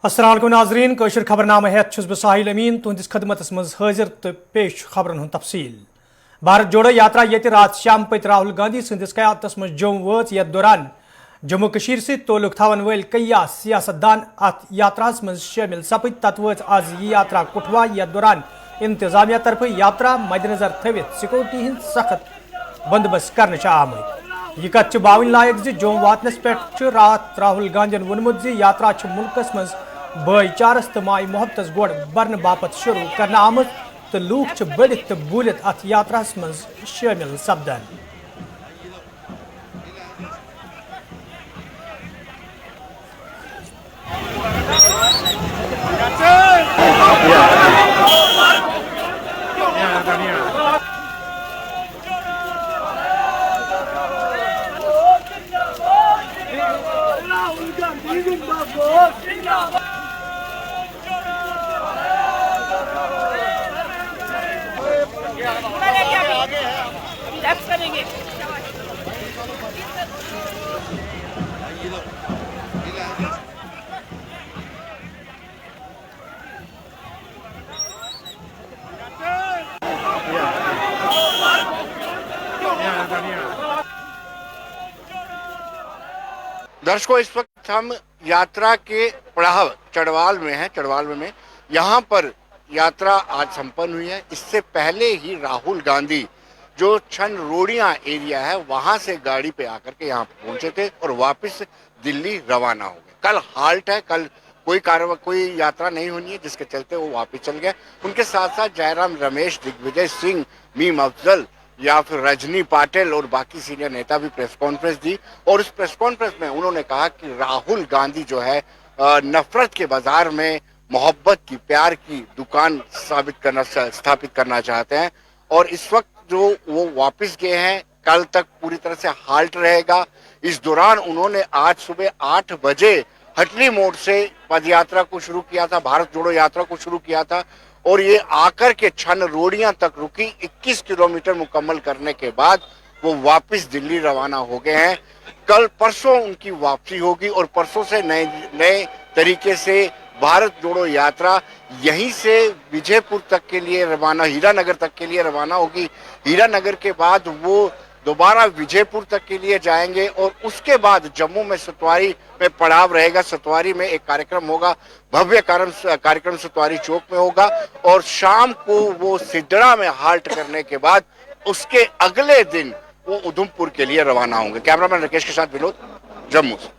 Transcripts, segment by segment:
अस्सलाम वालेकुम नाज़रीन कशर खबरनामा हेत छुस बह साहिल अमीन तुहंदिस खदमतस मज हाजिर तो पेश खबरन हुंद तफसील। भारत जोड़ो यात्रा ये रात शाम पत राहुल गांधी सदिस क़यादतस मज जम्मू वच यथ दौरान जम्मू कशीर से तोल्लुक थवन वल कई सियासतदान अत यात्रास मज शामिल सपद तत वच आज यह यात्रा कुठवा यथ दौरान इंतजामिया तरफ यात्रा मद्देनजर थवित सिक्योरिटी हिंद सख्त बंदोबस्त करने आमद। यह कत बावन लायक जम्मू वातनस पे रात राहुल गांधी वोनमुत यात्रा मुल्कस मज भाईचारस तो माय मोहब्बत गोड़ बरन बापत शुरू करना आमद तो लूक बढ़ित तो बूलित अत यात्रा मज शामिल सपदन। दर्शकों, इस वक्त हम यात्रा के पड़ाव चढ़वाल में हैं। चढ़वाल में यहाँ पर यात्रा आज संपन्न हुई है। इससे पहले ही राहुल गांधी जो छन रोडियां एरिया है वहां से गाड़ी पे आकर के यहाँ पहुंचे थे और वापस दिल्ली रवाना हो गए। कल हाल्ट है, कल कोई यात्रा नहीं होनी है, जिसके चलते वो वापस चल गए। उनके साथ साथ जयराम रमेश, दिग्विजय सिंह, मीम अफजल या फिर रजनी पाटिल और बाकी सीनियर नेता भी प्रेस कॉन्फ्रेंस दी और इस प्रेस कॉन्फ्रेंस में उन्होंने कहा कि राहुल गांधी जो है नफरत के बाजार में मोहब्बत की, प्यार की दुकान स्थापित करना चाहते हैं और इस वक्त जो वो वापस गए हैं, कल तक पूरी तरह से हाल्ट रहेगा। इस दौरान उन्होंने आज सुबह 8 बजे हटली मोड़ से पद यात्रा को शुरू किया था, भारत जोड़ो यात्रा को शुरू किया था और ये आकर के छन रोडियां तक रुकी। 21 किलोमीटर मुकम्मल करने के बाद वो वापस दिल्ली रवाना हो गए हैं। कल परसों उनकी वापसी होगी और परसों से नए तरीके से भारत जोड़ो यात्रा यहीं से विजयपुर तक के लिए रवाना, हीरानगर तक के लिए रवाना होगी। हीरानगर के बाद वो दोबारा विजयपुर तक के लिए जाएंगे और उसके बाद जम्मू में सतवारी में पड़ाव रहेगा। सतवारी में एक कार्यक्रम होगा, भव्य कार्यक्रम सतवारी चौक में होगा और शाम को वो सिद्धड़ा में हाल्ट करने के बाद उसके अगले दिन वो उधमपुर के लिए रवाना होंगे। कैमरामैन राकेश के साथ विनोद, जम्मू से।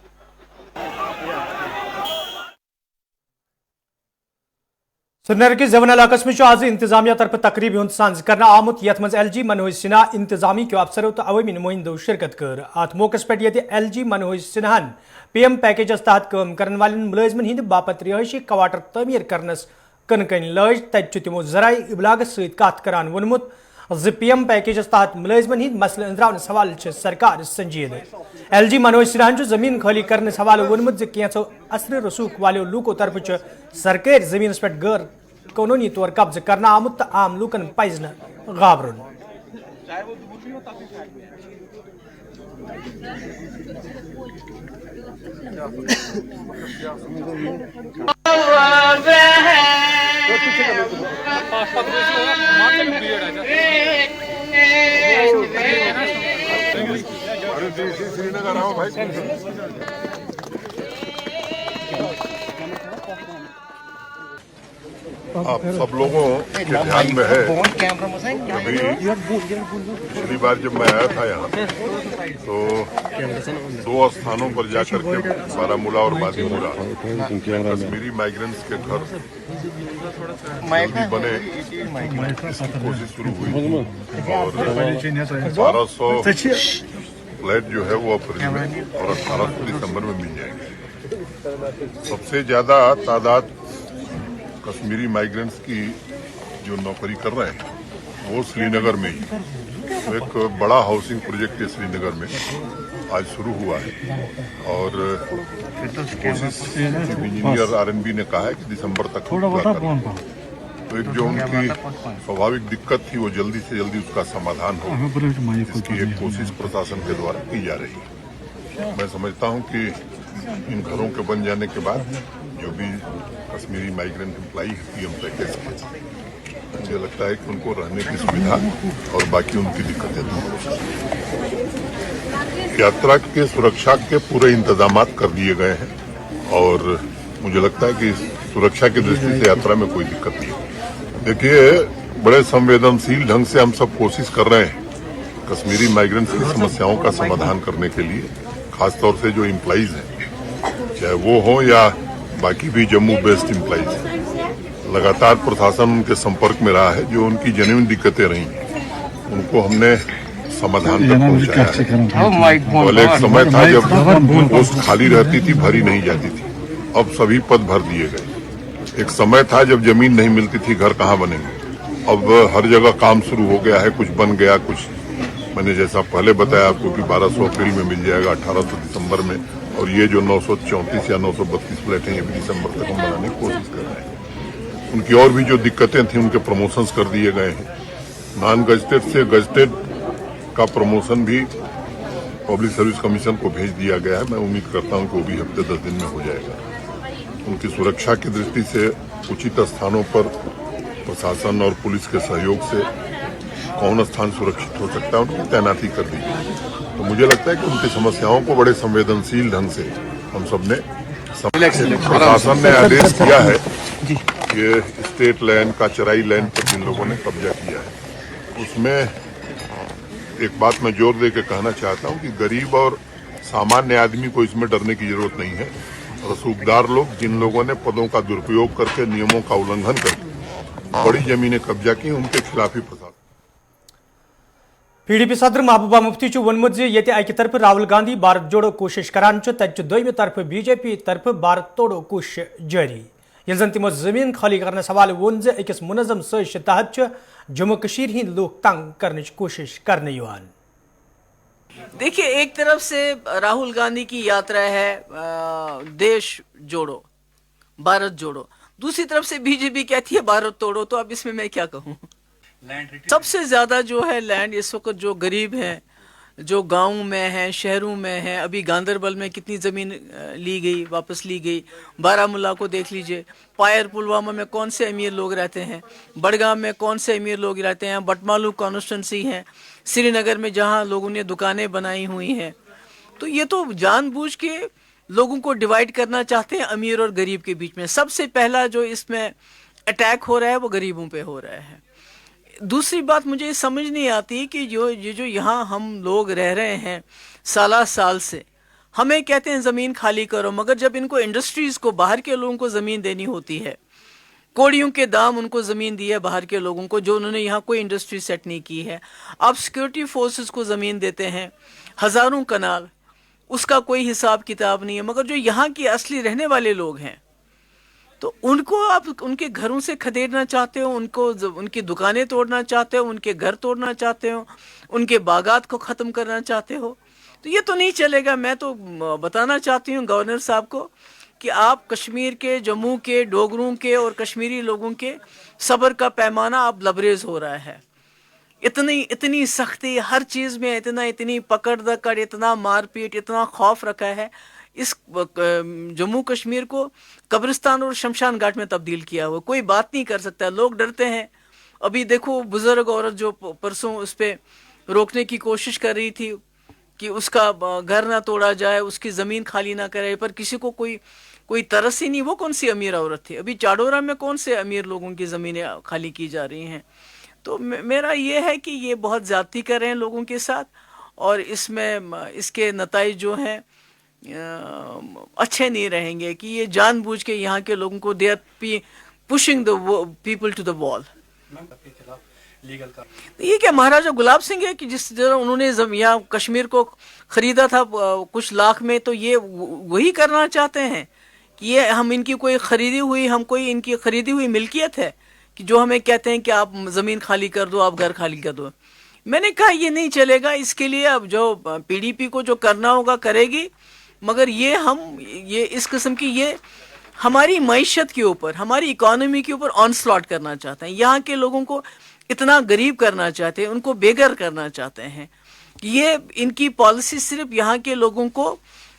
श्रीनगर के जवन इलाकस में आज इंतजामिया तरफ तकरीब हुंद सांझ करना आमुत यथ मज LG मनोज सिन्हा इंतजामी के अफसरों तो अवामी नुमाइंदों शिरकत कर। अत मौकस पे LG मनोज सिन्हान PM पैकेजस तहत काम करने वाले मुलाजमन हिंद बापत रिहायशी क्वार्टर तमीर करनस कन लाज तत तिमो जराए इबलाग सत कत करान वोनमुत PM पैकेजस तहत मुलाजमन हिंद मसल अंद्रावन सवाल सरकार संजीद। LG मनोज सिन्हान जमीन खाली करने हवाले वोनमुत कैंसो असर रसूख वाले लूको तरफ सरकारी जमीन पे गैर कानूनी तौर कब्ज करना आमुत तो आम लूकन पज न गाबरुन। आप सब लोगों के ध्यान में है, पिछली बार जब मैं आया था यहाँ तो 2 स्थानों पर जाकर के बारामूला और बादीमूला कश्मीरी माइग्रेंट्स के घर जल्दी बने इसकी कोशिश शुरू हुई और 1200 फ्लैट जो है वो अप्रैल में और 1800 दिसंबर में मिल जाएंगे। सबसे ज्यादा तादाद कश्मीरी माइग्रेंट्स की जो नौकरी कर रहे हैं वो श्रीनगर में ही, तो एक बड़ा हाउसिंग प्रोजेक्ट है श्रीनगर में आज शुरू हुआ है और कोशिश चीफ इंजीनियर RNB ने कहा है कि दिसंबर तक पूरा करें। तो एक जो उनकी स्वाभाविक दिक्कत थी वो जल्दी से जल्दी उसका समाधान हो, इसकी एक कोशिश प्रशासन के द्वारा की जा रही है। मैं समझता हूं कि इन घरों के बन जाने के बाद जो भी Kashmiri migrant employee PM package के, मुझे लगता है कि उनको रहने की सुविधा और बाकी उनकी दिक्कतें दूर हो सकती। यात्रा के सुरक्षा के पूरे इंतजाम कर दिए गए हैं और मुझे लगता है कि सुरक्षा की दृष्टि से यात्रा में कोई दिक्कत नहीं है। देखिए, बड़े संवेदनशील ढंग से हम सब कोशिश कर रहे हैं कश्मीरी माइग्रेंट्स की समस्याओं का समाधान करने के लिए, खासतौर से जो एम्प्लॉइज हैं, चाहे वो हो या बाकी भी जम्मू बेस्ड एम्प्लॉइज हैं। लगातार प्रशासन उनके संपर्क में रहा है, जो उनकी जेन्युइन दिक्कतें रही उनको हमने समाधान तक पहुंचाया है। पहले एक समय था जब पोस्ट खाली रहती थी, भरी नहीं जाती थी, अब सभी पद भर दिए गए। एक समय था जब जमीन नहीं मिलती थी, घर कहाँ बनेंगे, अब हर जगह काम शुरू हो गया है, कुछ बन गया, कुछ मैंने जैसा पहले बताया आपको कि 1200 अप्रैल में मिल जाएगा, 1800 दिसंबर में, और ये जो 934 या 932 फ्लैट हैं ये भी दिसंबर तक हम बनाने की कोशिश कर रहे हैं। उनकी और भी जो दिक्कतें थी उनके प्रमोशंस कर दिए गए हैं। नॉन गजटेड से गजटेड का प्रमोशन भी पब्लिक सर्विस कमीशन को भेज दिया गया है। मैं उम्मीद करता हूं कि वो भी हफ्ते 10 दिन में हो जाएगा। उनकी सुरक्षा की दृष्टि से उचित स्थानों पर प्रशासन और पुलिस के सहयोग से कौन स्थान सुरक्षित हो सकता है उनकी तैनाती कर दी गई। तो मुझे लगता है कि उनकी समस्याओं को बड़े संवेदनशील ढंग से हम सबने प्रशासन ने आदेश किया है कि स्टेट लैंड का चराई लैंड पर जिन लोगों ने कब्जा किया है, उसमें एक बात मैं जोर दे के कहना चाहता हूं कि गरीब और सामान्य आदमी को इसमें डरने की जरूरत नहीं है। रसूखदार लोग, जिन लोगों ने पदों का दुरुपयोग करके नियमों का उल्लंघन करके बड़ी जमीनें कब्जा की, उनके खिलाफ ही प्रशासन। PDP सदर महबूबा मुफ्ती वोनमुत ये अकि तरफ राहुल गांधी भारत जोड़ो कोशिश करान तत दोयमि तरफ BJP तरफ भारत तोड़ो कोशिश जारी। यिल जन तिमो जमीन खाली करने सवाल वोन अकिस मुनजम साजिश तहत जम्मू कशीर हिंद लोग तंग करने की कोशिश करने युवान। देखिए, एक तरफ से राहुल गांधी की यात्रा है देश जोड़ो, भारत जोड़ो, दूसरी तरफ से BJP कहती है भारत तोड़ो। तो अब इसमें मैं क्या कहूँ। सबसे ज्यादा जो है लैंड इस वक्त जो गरीब हैं, जो गांव में हैं, शहरों में हैं, अभी गांदरबल में कितनी ज़मीन ली गई, वापस ली गई। बारामूला को देख लीजिए, पायर पुलवामा में कौन से अमीर लोग रहते हैं, बड़गाम में कौन से अमीर लोग रहते हैं, बटमालू कॉन्स्टिट्यूंसी है, श्रीनगर में जहां लोगों ने दुकानें बनाई हुई हैं। तो ये तो जानबूझ के लोगों को डिवाइड करना चाहते हैं अमीर और गरीब के बीच में। सबसे पहला जो इसमें अटैक हो रहा है वो गरीबों पे हो रहा है। दूसरी बात मुझे समझ नहीं आती कि जो यहाँ हम लोग रह रहे हैं साल से, हमें कहते हैं ज़मीन खाली करो, मगर जब इनको इंडस्ट्रीज़ को, बाहर के लोगों को ज़मीन देनी होती है, कोड़ियों के दाम उनको ज़मीन दी है बाहर के लोगों को, जो उन्होंने यहाँ कोई इंडस्ट्री सेट नहीं की है। आप सिक्योरिटी फोर्सेस को ज़मीन देते हैं, हज़ारों कनाल, उसका कोई हिसाब किताब नहीं है। मगर जो यहाँ के असली रहने वाले लोग हैं, तो उनको आप उनके घरों से खदेड़ना चाहते हो, उनको उनकी दुकानें तोड़ना चाहते हो, उनके घर तोड़ना चाहते हो, उनके बागात को ख़त्म करना चाहते हो। तो ये तो नहीं चलेगा। मैं तो बताना चाहती हूँ गवर्नर साहब को कि आप कश्मीर के, जम्मू के, डोगरों के और कश्मीरी लोगों के सब्र का पैमाना अब लबरेज हो रहा है। इतनी सख्ती हर चीज़ में, इतनी पकड़ दकड़, इतना मारपीट, इतना खौफ रखा है। इस जम्मू कश्मीर को कब्रिस्तान और शमशान घाट में तब्दील किया हुआ, कोई बात नहीं कर सकता। लोग डरते हैं। अभी देखो, बुजुर्ग औरत जो परसों उस पर रोकने की कोशिश कर रही थी कि उसका घर ना तोड़ा जाए, उसकी ज़मीन खाली ना करे, पर किसी को कोई तरस ही नहीं। वो कौन सी अमीर औरत थी? अभी चाडोरा में कौन से अमीर लोगों की ज़मीनें खाली की जा रही हैं? तो मेरा ये है कि ये बहुत ज़्यादती कर रहे हैं लोगों के साथ, और इसमें इसके नताइज जो हैं अच्छे नहीं रहेंगे कि ये जानबूझ के यहाँ के लोगों को they are pushing the people to the wall. ये क्या महाराजा गुलाब सिंह है कि जिस तरह उन्होंने यहाँ कश्मीर को खरीदा था कुछ लाख में, तो ये वही करना चाहते हैं कि ये हम इनकी कोई इनकी खरीदी हुई मिल्कियत है कि जो हमें कहते हैं कि आप ज़मीन खाली कर दो, आप घर खाली कर दो। मैंने कहा ये नहीं चलेगा। इसके लिए अब जो PDP को जो करना होगा करेगी, मगर ये इस किस्म की ये हमारी मईशत के ऊपर, हमारी इकोनॉमी के ऊपर ऑनस्लॉट करना चाहते हैं। यहाँ के लोगों को इतना गरीब करना चाहते हैं, उनको बेघर करना चाहते हैं। ये इनकी पॉलिसी सिर्फ यहाँ के लोगों को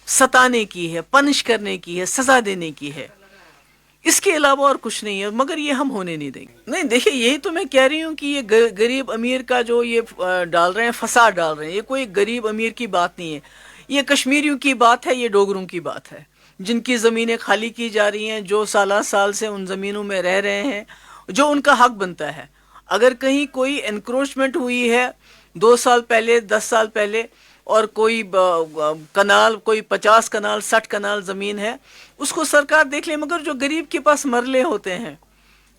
सताने की है, पनिश करने की है, सजा देने की है, इसके अलावा और कुछ नहीं है, मगर ये हम होने नहीं देंगे। नहीं देखिए, यही तो मैं कह रही हूँ कि ये गरीब अमीर का जो ये डाल रहे हैं, फसाद डाल रहे हैं, ये कोई गरीब अमीर की बात नहीं है, ये कश्मीरियों की बात है, ये डोगरों की बात है, जिनकी ज़मीनें खाली की जा रही हैं, जो साल साल से उन ज़मीनों में रह रहे हैं, जो उनका हक बनता है। अगर कहीं कोई एनक्रोचमेंट हुई है 2 साल पहले, 10 साल पहले, और कोई कनाल, कोई 50 कनाल 60 कनाल ज़मीन है, उसको सरकार देख ले, मगर जो गरीब के पास मरले होते हैं,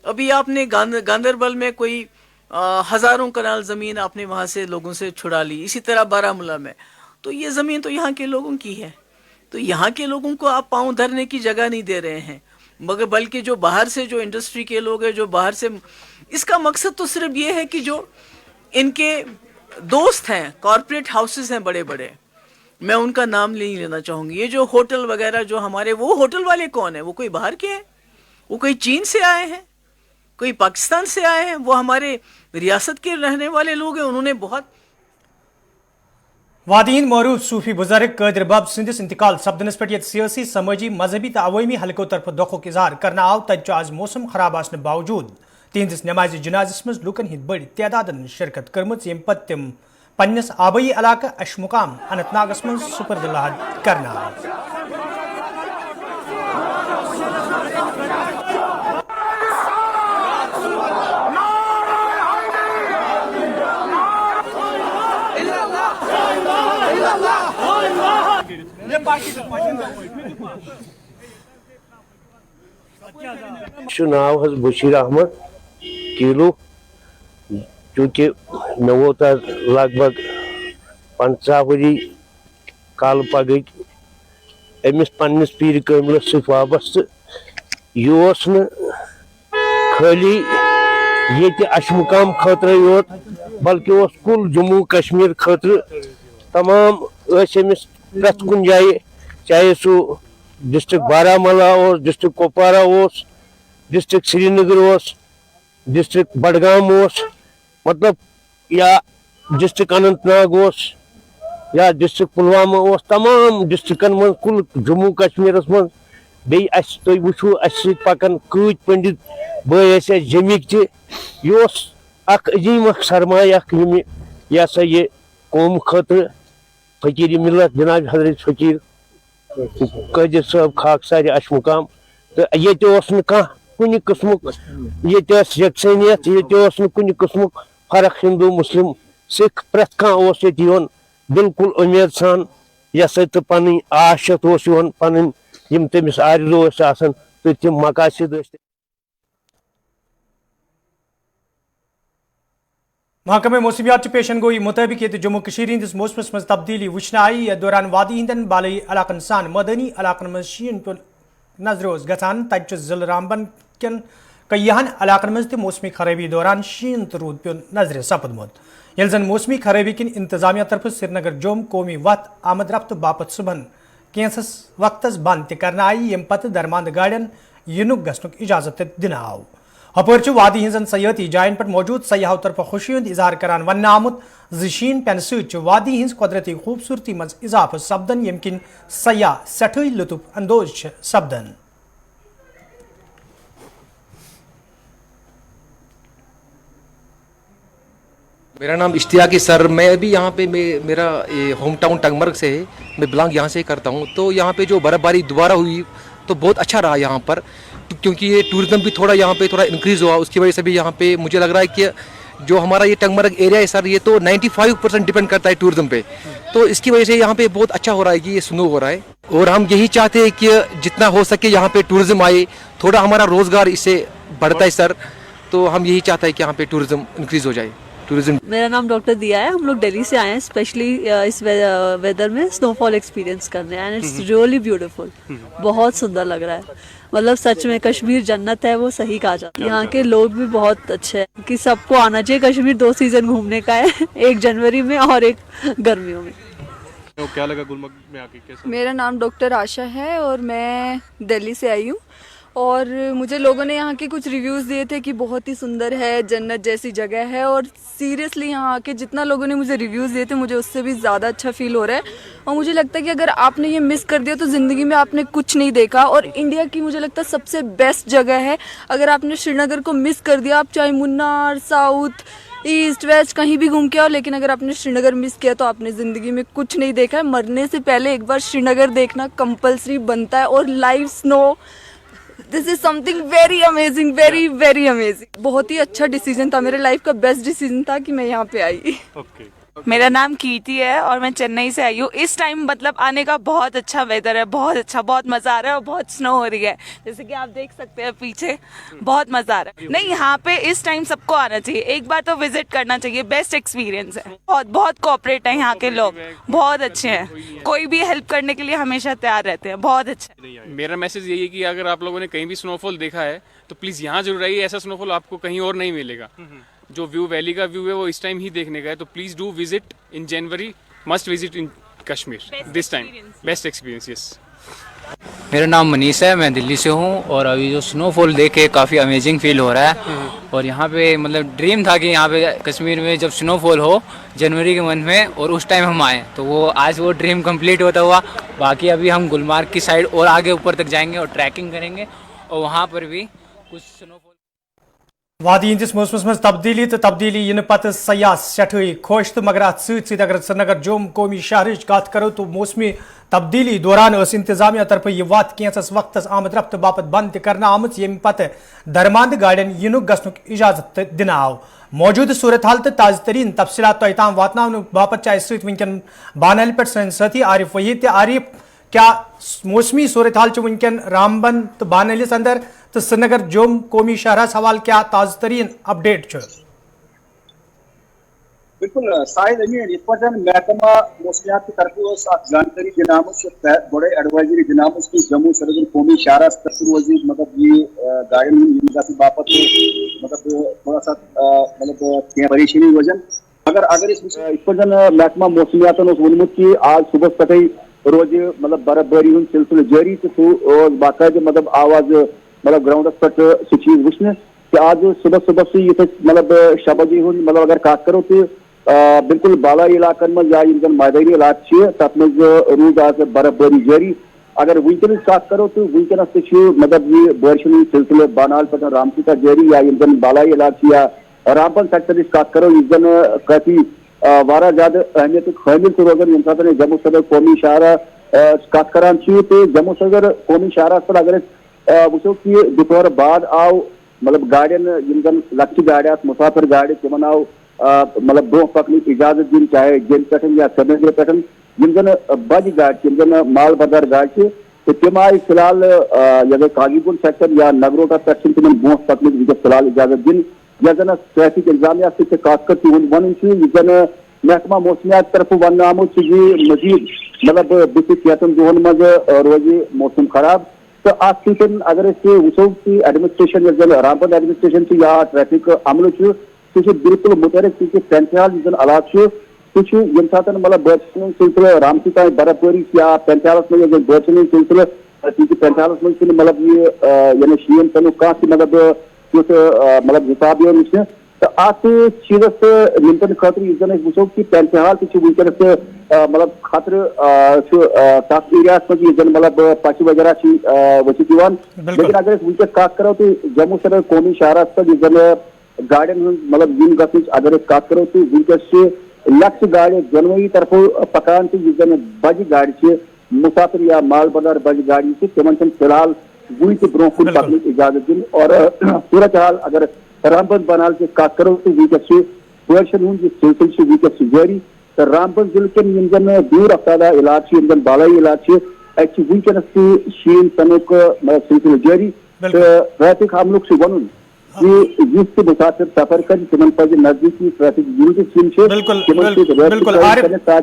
अभी आपने गांदरबल में कोई हज़ारों कनाल ज़मीन आपने वहाँ से लोगों से छुड़ा ली, इसी तरह बारामूला में, तो ये ज़मीन तो यहाँ के लोगों की है, तो यहाँ के लोगों को आप पाँव धरने की जगह नहीं दे रहे हैं, मगर बल्कि जो बाहर से, जो इंडस्ट्री के लोग हैं, जो बाहर से, इसका मकसद तो सिर्फ ये है कि जो इनके दोस्त हैं, कॉरपोरेट हाउसेस हैं बड़े बड़े, मैं उनका नाम नहीं लेना चाहूँगी, ये जो होटल वगैरह जो हमारे, वो होटल वाले कौन है? वो कोई बाहर के हैं, वो कोई चीन से आए हैं, कोई पाकिस्तान से आए हैं, वो हमारे रियासत के रहने वाले लोग हैं, उन्होंने बहुत। वादीन मरूफ सूफी बुजुर्ग कादिर बब सिंदिस इंतकाल सपदनस पे सियासी समाजी मजहबी तो अवामी हलकों तरफ दुखुक इजहार करना आव तज आज मौसम खराब आसने बावजूद तिहंदिस नमाज जनाजस मज लुकन हिंद बड़ी तादादन शिरकत कर्मच यम पत तिम पन्नस आबई इलाका अशमुकाम अनंतनागस मज सुपर्द करना नाव हज बशीर अहमद कीलू, चूँकि मे वोत लगभग 50 वरी काल पग अमिस पन्नस पीर कामिलस सत वाबस्त यह खाली ये अशमुकाम खतर योत बल्कि कुल जम्मू कश्मीर खतर तमाम अमिस प्रत कुन जाए, चाहे सह district Baramulla, district Kupwara, district Srinagar, district Budgam, मतलब या डिस्ट्रिक्ट अनंतनाग या डिस्ट्रिक्ट पुलवामा, तमाम डिस्ट्रिक्टन मं कुल जम्मू कश्मीर मं बे तुम वो पकान कूच पंडित बे जमिक तह अजीम सरमाया यह सा ये कौम खतर फकीर मिलत जनाब हजरत फकीर कादिर साहब खाकसार अशमुकाम, तो ये कुन किस्मुक यकसानियत, ये कुन किस्मुक फर्क हिंदू मुस्लिम सिख प्रत कह बिल्कुल उम्मीद सान यह तो पन आशत पन यम तमिस आरज़ू तो तम मकासद। महकमे मौसमियात पेशन गोई मुताबिक ये जम्मू हंदिस मौसमस मज तब्दीली वुचन आई, यथ दौरान वादी हिंदन बालई इलाकन सान मदनी इलाकन मज शीन पे नजर गसान, तज जिले रामबन कन कईहन इलाकन मज मौसमी खराबी दौरान शीन तो रूद पे नजर सपदमुत, ये जन मौसमी खराबी किन इंतजामिया तरफ श्रीनगर जोम कौमी वत आमद रफ्त बापत सुबह कैंसस वक्तस बंद तर्ना आई, यम पत दरमांद गाड़ियन युनुक गसनुक इजाजत दिन आव। हपर वादी हिंजन सयाती जायन पर मौजूद सयाहों तरफ खुशी हुंद इजहार करान वन आमुत शीन पेन सत वादी हिंज कुदरती खूबसूरती मज इजाफा सपदन, यम किन सयाह सठई लुत्फ अंदोज सपदन। मेरा नाम इश्तियाकी सर, मैं अभी यहाँ पे मेरा होम टाउन टंगमर्ग से है, मैं बिलोंग यहाँ से करता हूँ। तो यहाँ पे जो बर्फ़बारी दोबारा हुई तो बहुत अच्छा रहा यहाँ पर, क्योंकि ये टूरिज़्म भी थोड़ा यहाँ पे थोड़ा इंक्रीज़ हुआ, उसकी वजह से भी यहाँ पे मुझे लग रहा है कि जो हमारा ये टंगमर्ग एरिया है सर, ये तो 95% डिपेंड करता है टूरिज़्म पे, तो इसकी वजह से यहाँ पे बहुत अच्छा हो रहा है कि ये स्नो हो रहा है। और हम यही चाहते हैं कि जितना हो सके यहाँ पे टूरिज़्म आए, थोड़ा हमारा रोज़गार इससे बढ़ता है सर, तो हम यही चाहते हैं कि यहाँ पे टूरिज़्म इंक्रीज़ हो जाए। मेरा नाम डॉक्टर दिया है, हम लोग दिल्ली से आए हैं स्पेशली इस वेदर में स्नोफॉल एक्सपीरियंस करने, एंड इट्स रियली ब्यूटीफुल, बहुत सुंदर लग रहा है, मतलब सच में कश्मीर जन्नत है, वो सही कहा जाता है। यहाँ के लोग भी बहुत अच्छे हैं कि सबको आना चाहिए, कश्मीर 2 सीजन घूमने का है, एक जनवरी में और एक गर्मियों में। तो क्या लगा गुलमर्ग में आके, कैसा? मेरा नाम डॉक्टर आशा है और मैं दिल्ली से आई हूँ, اور مجھے لوگوں نے یہاں کے کچھ ریویوز دیے تھے کہ بہت ہی سندر ہے, جنت جیسی جگہ ہے, اور سیریسلی یہاں کے جتنا لوگوں نے مجھے ریویوز دیے تھے مجھے اس سے بھی زیادہ اچھا فیل ہو رہا ہے. اور مجھے لگتا ہے کہ اگر آپ نے یہ مس کر دیا تو زندگی میں آپ نے کچھ نہیں دیکھا. اور انڈیا کی مجھے لگتا ہے سب سے بیسٹ جگہ ہے. اگر آپ نے سری نگر کو مس کر دیا, آپ چاہے منار, ساؤتھ, ایسٹ, ویسٹ کہیں بھی گھوم کے آؤ, لیکن اگر آپ نے سری نگر مس کیا تو آپ نے زندگی میں کچھ نہیں دیکھا ہے. مرنے سے پہلے ایک بار سری نگر دیکھنا کمپلسری بنتا ہے. اور لائیو سنو, this is something very amazing, very very amazing. بہت ہی اچھا ڈیسیجن تھا, میرے لائف کا بیسٹ ڈیسیجن تھا کہ میں یہاں پہ آئی. میرا نام کیرتی ہے اور میں چنئی سے آئی ہوں. اس ٹائم مطلب آنے کا بہت اچھا ویدر ہے, بہت اچھا, بہت مزہ آ رہا ہے, اور بہت سنو ہو رہی ہے جیسے کہ آپ دیکھ سکتے ہیں پیچھے, بہت مزہ آ رہا ہے. نہیں, یہاں پہ اس ٹائم سب کو آنا چاہیے, ایک بار تو وزٹ کرنا چاہیے, بیسٹ ایکسپیرینس ہے. بہت بہت کوآپریٹ ہے یہاں کے لوگ, بہت اچھے ہیں, کوئی بھی ہیلپ کرنے کے لیے ہمیشہ تیار رہتے ہیں, بہت اچھا. میرا میسج یہی ہے کہ اگر آپ لوگوں نے کہیں بھی سنو فال دیکھا ہے تو پلیز یہاں ضرور آئیے. ایسا سنو فال آپ کو کہیں اور نہیں ملے گا. جو ویو ویلی کا ویو ہے وہ اس ٹائم ہی دیکھنے کا ہے, تو please do visit in January, must visit in Kashmir this time. Best experience. Yes. میرا نام منیش ہے, میں دلی سے ہوں, اور ابھی جو سنو فال دیکھے کافی امیزنگ فیل ہو رہا ہے. اور یہاں پہ مطلب ڈریم تھا کہ یہاں پہ کشمیر میں جب سنو فال ہو جنوری کے منتھ میں, اور اس ٹائم ہم آئیں, تو وہ آج وہ ڈریم کمپلیٹ ہوتا ہوا. باقی ابھی ہم گلمرگ کی سائڈ اور آگے اوپر تک جائیں گے اور ٹریکنگ کریں گے, اور وہاں پر بھی کچھ سنو فال. وادی ہندس موسمس مز تبدیلی تو تبدیلی ین پتہ سیاح سٹھائی خوش, تو مگر ات ست اگر سری نگر جوم قومی شہرچ کت کرو تو موسمی تبدیلی دوران انتظامیہ طرف یہ وات کینس وقت آمد رفت باپت بند کرنا آمت, یم پتہ درماند گاڑین ینک گھنک اجازت دنہ آو. موجود صورتحال تو تازہ ترین تفصیلات تہ تام واتن باپت ست ونکن بانل پہ سن ساتھی عارف وحید. عارف, کیا موسمی صورتحال ونکن رامبن تو بانلس اندر, تو سری نگر جوم قومی شہرس حوالہ کیا تازہ ترین اپڈیٹ؟ بالکل ساحل امین, اس پر محکمہ موسمیات کی طرف جانکاری دنام بڑے ایڈوائزری دنام کی جموں سری نگر قومی شہرس روز مطلب یہ گاڑی باپت مطلب تھوڑا سا مطلب پریشانی روزن. اگر اس پر محکمہ موسمیات ونمت کہ آج صبح پہ روز مطلب برف باری ہند سلسلہ جاری, تو سہ باقاعدہ مطلب آواز مطلب گراؤنڈس پہ سہ چیز وچھنے کہ آج صبح سے یہ مطلب شے بجے ہند مطلب اگر کت کرو تو بالکل بالائی علاقن مز یا میدانی علاقہ تک مز روز آج برف باری جاری. اگر ونکس کت کرو تو ونکس تہ مطلب یہ بارشن ہند سلسلہ بانال پہ رامسی تک جاری, یا بالائی علاقہ یا رامبن سیکٹر کت کرو یہ کافی واریاہ زیادہ اہمیت حامل تو روزان یم سات جموں سری قومی شاہراہ کت کران تو جموں سری قومی شاہراہ پر اگر وچھو کہ دوپہر بعد آو مطلب گاڑین یم زن لکچہ گاڑی مسافر گاڑی تمن آو مطلب برو پکن اجازت دن, چاہے جن پہ یا سری نگر پہ یم زن بج گاڑی یم زن مال بردار گاڑی تو تم آئی فی الحال یا کاغی گنڈ سیکٹر یا نگروٹا پہ تم برو پکن فی الحال اجازت دن. یا زن ٹریفک انتظامیہ ست کت کر تہد ون یہ زن محکمہ موسمیات طرف ون آمت یہ مزید مطلب بت کیتن دہن مز روز موسم خراب. تو ات ستن اگر وچو کہ ایڈمنسٹریشن یس زن رامبن ایڈمنسٹریشن یا ٹریفک عمل سہ بالکل متحرک, کیونکہ پینتال یس زن علاقہ سہ یم سات مطلب بارشن سلسلہ رامسی تین برف باری یا پینتالس مز بارشن سلسلہ, کیونکہ پینتالس مز مطلب یہ یعنی شین تمیک کھانا مطلب مطلب حساب یہ وچنے. تو ات چیزس نمٹن خاطر اس زن وچو کہ پینتحال تہ ونکس مطلب خطرہ تک ایریاس مز یہ زن مطلب پچہ وغیرہ ورتھ یوان. لیکن اگر ونکس کت کرو تو جموں سری قومی شہرس پہ یہ زن گاڑین ہند مطلب ین گھنچ اگر کت کرو تو ونکس لکچہ گاڑی دونوئی طرف پکان, تو یہ زن بجہ گاڑی مسافر یا مال بردار بجہ گاڑی تمن فی الحال وی تو برو کن پکن اجازت دن. اور صورتحال اگر رامبن بانال سے کت کرو تو ونکس بارشن ہند سلسلہ ونکس جاری. تو رامبن ضلع کن یم زن دور افتادہ علاقہ یم زن بالائی علاقہ اتہ ونکس شین تمیک سلسلہ جاری. تو ٹریفک عملک سے ون جس مسافر سفر کر تمن پہ نزدیکی ٹریفک یونٹس بالکل عارف سٹھا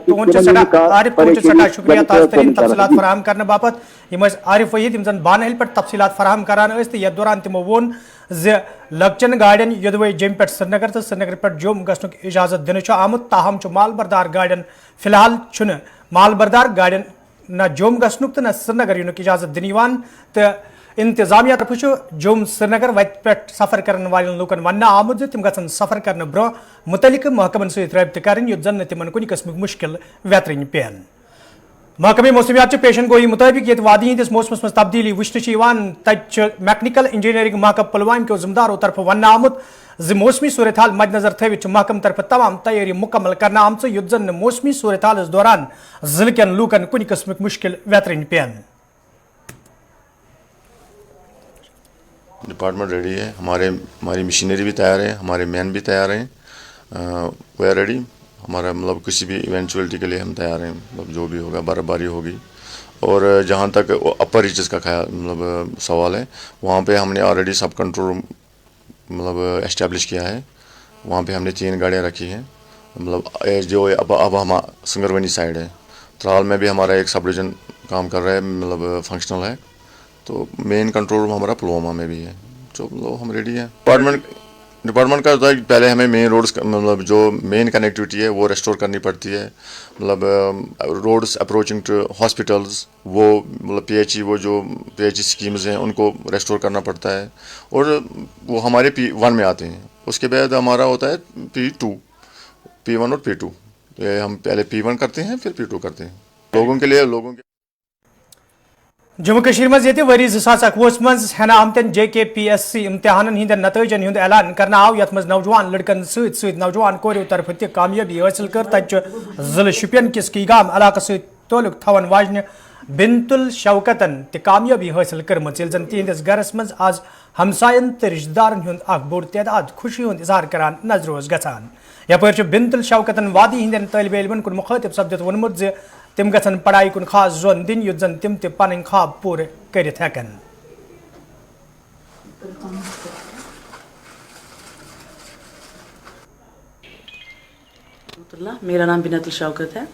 شکریہ تازہ ترین تفصیلات فراہم کرنے باپت. یم عارف وحید یم زن بانہل پہ تفصیلات فراہم کران تو یتھ دوران تمو وون لکچن گاڑین یدوے جم پہ سری نگر تو سری نگر پہ جوم گھنک اجازت دنہ آمت. تاہم مال بردار گاڑین فی الحال مال بردار گاڑین نہ جوم گھنک تو نہ سری نگر ینک اجازت دن. تو इंतजामिया तरफ जम श्रीनगर वत पे सफर करने वाले लूकन वन आमुद तम गन सफर करने ब्रो मुतलिक महकमन सत रबत कर जन तिमन कुन किस्म मुश्किल वेतरन पेन महकमे मौसमियात पेशन गोई मुताबिक ये वादी हंदिस मौसमस मज तब्दीली वुचन तत मैकेनिकल इंजीनियरिंग महकम पुलवाम के जिम्मेदारों तरफ वन आमुद ज मौसमी सूरत हाल मद्देनजर थवित महकम तरफ तमाम तैयारी मुकम्मल करना आम युत जन मौसमी सूरत हाल दौरान जिले कन लूकन कुन किस्म मुश्किल वेतरन पेन डिपार्टमेंट रेडी है, हमारी मशीनरी भी तैयार है, हमारे मैन भी तैयार हैं, वी आर रेडी। हमारा मतलब किसी भी इवेंचुअलिटी के लिए हम तैयार हैं, मतलब जो भी होगा, बर्फबारी होगी। और जहाँ तक अपर रीचेस का ख्याल मतलब सवाल है, वहाँ पे हमने ऑलरेडी सब कंट्रोल मतलब एस्टेब्लिश किया है। वहाँ पे हमने 3 गाड़ियाँ रखी हैं, मतलब जो अब हम सिंगरवनी साइड है, त्राल में भी हमारा एक सब डिवीजन काम कर रहा है, मतलब फंक्शनल है। तो मेन कंट्रोल रूम हमारा पुलवामा में भी है, जो हम रेडी हैं। डिपार्टमेंट का होता है कि पहले हमें मेन रोड्स मतलब जो मेन कनेक्टिविटी है वो रेस्टोर करनी पड़ती है, मतलब रोड्स अप्रोचिंग टू हॉस्पिटल्स, वो मतलब PHE वो जो PHE स्कीम्स हैं उनको रेस्टोर करना पड़ता है, और वो हमारे P1 में आते हैं। उसके बाद हमारा होता है P1 और P2। ये हम पहले P1 करते हैं, फिर P2 करते हैं। लोगों के जम्मू कश्मीर मज ये वरी 2021 मज हेना आमतन JKPSC इम्तिहान हिंद नतीजन हुंद ऐलान करना आव यथ मज नौजवान लड़कन सत नौजवान कोरियो तरफ तक कामयाबी हासिल कर तत जिले शुपियन किस कीगाम इलाक सत ताल्लुक थवन वाजन बिनतुल शौकतन त कामयाबी हासिल करम जन तिहंदिस गरस मज आज हमसायन तो रिश्तेदारन हुंद अख बोड़ तादाद खुशी हुंद इजहार करान नजर गसान। यपर बिनतुल शौकतन वादी हिंदन तालिब इल्मन कुन मुखातिब सपदत वोनमुत ज तिम गसन पढ़ाई कुन खास जोन दिन युत जन तिम ते पन ख्वाब पूरे करित हेकन। मेरा नाम बिनतुल शौकत है,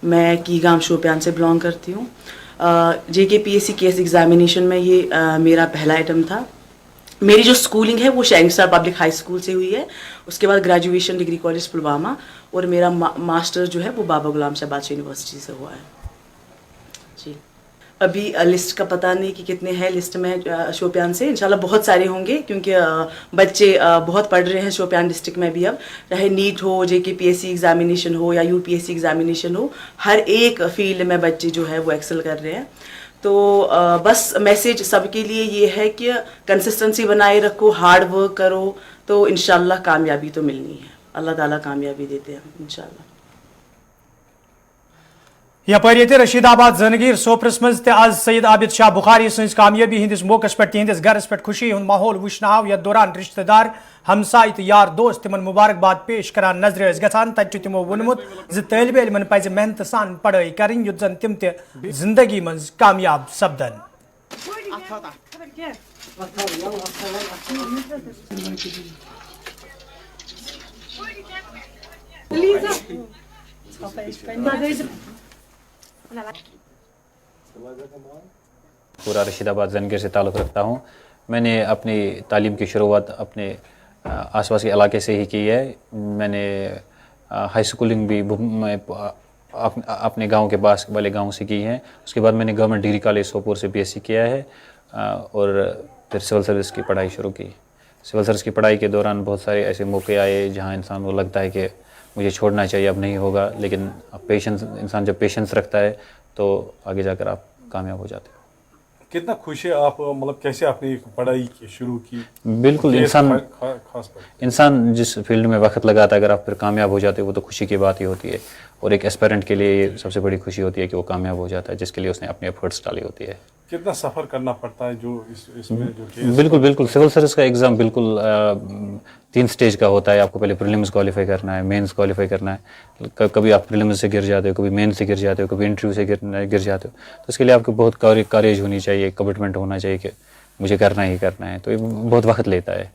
मैं कीगाम शोपियान से बिलोंग करती हूँ। JKPSC केस एग्जामिनेशन में ये मेरा पहला आइटम था। मेरी जो स्कूलिंग है वो shining star public high school से हुई है, उसके बाद ग्रेजुएशन डिग्री कॉलेज पुलवामा, और मेरा मास्टर जो है वो बाबा गुलाम शाह बादशाह यूनिवर्सिटी से हुआ है जी। अभी लिस्ट का पता नहीं कि कितने हैं लिस्ट में शोपियान से, इंशाल्लाह बहुत सारे होंगे, क्योंकि बच्चे बहुत पढ़ रहे हैं शोपियान डिस्ट्रिक्ट में भी। अब चाहे नीट हो, JKPSC एग्जामिनेशन हो या UPSC एग्जामिनेशन हो, हर एक फील्ड में बच्चे जो है वो एक्सेल कर रहे हैं। तो बस मैसेज सबके लिए ये है कि कंसिस्टेंसी बनाए रखो, हार्ड वर्क करो, तो इंशाल्लाह कामयाबी तो मिलनी है। अल्लाह ताला कामयाबी देते हैं इंशाल्लाह। यपर ये रशीदाबाद जनगीर सोपरस मज आज सईद आबिद शाह बुखारी सज कामयाबी हंदिस मौकस पे तिहंदिस गरस पे खुशी हुंद माहौल वुचन आव। यथ दौरान रिश्तेदार हमसाय तो यार दोस्त तिमन मुबारकबाद पेश करान नजर गसान। तत तिमो वोनमुत ज तालिब इल्मन पज मेहनत सान पढ़ाई करन युत जन तिम ते जिंदगी मज कामयाब सपदन। पूरा रशीदाबाद जंगीर से ताल्लुक़ रखता हूँ। मैंने अपनी तालीम की शुरुआत अपने आसपास के इलाके से ही की है। मैंने हाई स्कूलिंग भी अपने गांव के पास वाले गांव से की है। उसके बाद मैंने गवर्नमेंट डिग्री कॉलेज सोपोर से BSc किया है, और फिर सिविल सर्विस की पढ़ाई शुरू की। सिविल सर्विस की पढ़ाई के दौरान बहुत सारे ऐसे मौके आए जहाँ इंसान को लगता है कि मुझे छोड़ना चाहिए, अब नहीं होगा, लेकिन पेशेंस, इंसान जब पेशेंस रखता है तो आगे जाकर आप कामयाब हो जाते हो। कितना खुश है आप, मतलब कैसे आपने पढ़ाई शुरू की? बिल्कुल, इंसान जिस फील्ड में वक्त लगाता है, अगर आप फिर कामयाब हो जाते हो वो तो खुशी की बात ही होती है। और एक एस्पिरेंट के लिए ये सबसे बड़ी खुशी होती है कि वो कामयाब हो जाता है, जिसके लिए उसने अपने एफर्ट्स डाली होती है। कितना सफ़र करना पड़ता है जो इसमें जो बिल्कुल सिविल सर्विस का एग्ज़ाम बिल्कुल 3 स्टेज का होता है। आपको पहले प्रीलिम्स क्वालिफाई करना है, मेंस क्वालिफाई करना है। कभी आप प्रीलिम्स से गिर जाते हो, कभी मेंस से गिर जाते हो, कभी इंटरव्यू से गिर जाते हो। तो इसके लिए आपको बहुत करेज होनी चाहिए, कमिटमेंट होना चाहिए कि मुझे करना ही करना है। तो ये बहुत वक्त लेता है।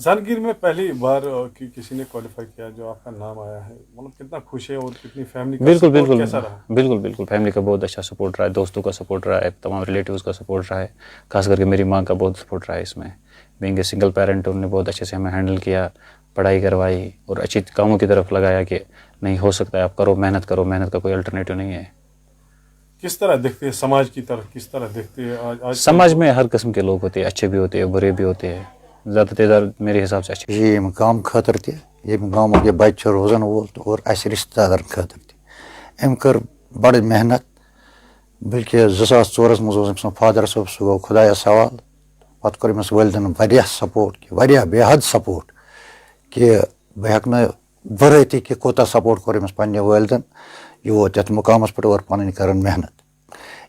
जानगीर में पहली बार किसी ने क्वालिफाई किया, जो आपका नाम आया है, मतलब कितना खुश है, और कितनी फैमिली का सपोर्ट कैसा रहा? बिल्कुल फैमिली का बहुत अच्छा सपोर्ट रहा है, दोस्तों का सपोर्ट रहा है, तमाम रिलेटिव्स का सपोर्ट रहा है। खास करके मेरी माँ का बहुत सपोर्ट रहा है इसमें। बीइंग ए सिंगल पेरेंट, उन्होंने बहुत अच्छे से हमें हैंडल किया, पढ़ाई करवाई और अच्छी कामों की तरफ लगाया कि नहीं हो सकता है, आप करो, मेहनत का कोई अल्टरनेटिव नहीं है। किस तरह देखते हैं समाज की तरफ, किस तरह देखते हैं आज समाज में हर किस्म के लोग होते हैं, अच्छे भी होते हैं, बुरे भी होते हैं, ज़्यादातर मेरे हिसाब से अच्छे। ये गांव खतर ते ये गांव के बच्चे रोजन वोल और अस रिश्तेदार खतर ते अम कर बड़ मेहनत बल्कि 2004 मज फादर सब सह गो खुदाया सवाल पत कर वालदन वारिया सपोर्ट कि बेहद सपोर्ट कि बह हेक न बरत कि कोता सपोर्ट कर पे वालदन यह वोत ये मुकाम पे और पन कर मेहनत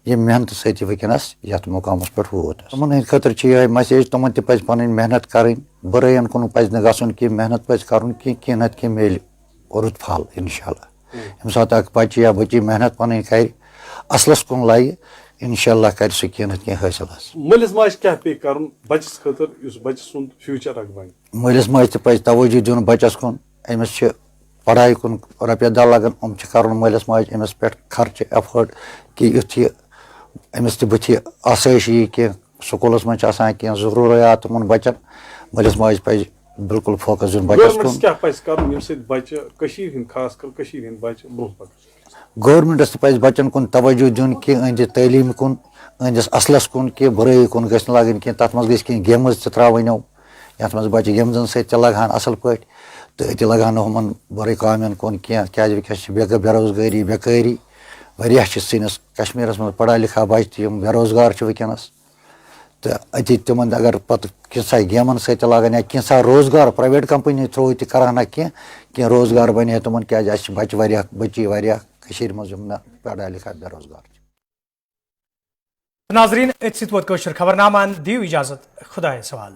ये मेहनत सत वनस ये मुकाम पे वोत तमन खतर यह मैसेज तमन तज पन मेहनत कर बुराइन कुन पज न गन कि मेहनत पज कर कि नत कि मिल रुत फल इंशाल्लाह यम सात अख बच्चे या बच्ची मेहनत पन कर असलस कुन लगे इंशाल्लाह कर सह कि नत कि हासिल मलिस माज क्या पे कर बच्चस खतर उस बच्चे सुन फ्यूचर अग बन मलिस माज पज तवज्जो दिन बच्चस कुन अमिस पढ़ाई कुन रुपये दह लगन कर मलिस माज अमिस पे खर्च एफर्ट कि युथ अमिस बुथ आसाइश यी कि स्कूलस मज कह जरूरियात तुम बच्चन मलिस माज पज बिल्कुल फोकस दिन बच्चस क्या पज कर बच्चे खास कर बच्चे ब्रोह पक गवर्नमेंटस पज बच्चन कुन तवज्जो दिन कि अहद तलीम कुन अहदस असलस कुन कि बुराई कुन गस लगन कि तथ मज गई गेम्स त्रावनो यथ मज बच्चे गेम्जन सत लगान असल पे तो ये लगान हम बुरे कामन कुन क्या बेरोजगारी बेकारी वह सैनिस कश्मीरस मज पढ़ा लिखा बच्चे बेरोजगार वनस तो अति तिम अगर पत कैसा गेमन सत लगान या कैसा रोजगार प्राइवेट कंपनी थ्रू तह ना कह रोजगार बन तुम क्या बच्चे बच्ची मज पढ़ा लिखा बेरोजगार। नाजरीन खबरनामान दियो इजाजत खुदा सवाल।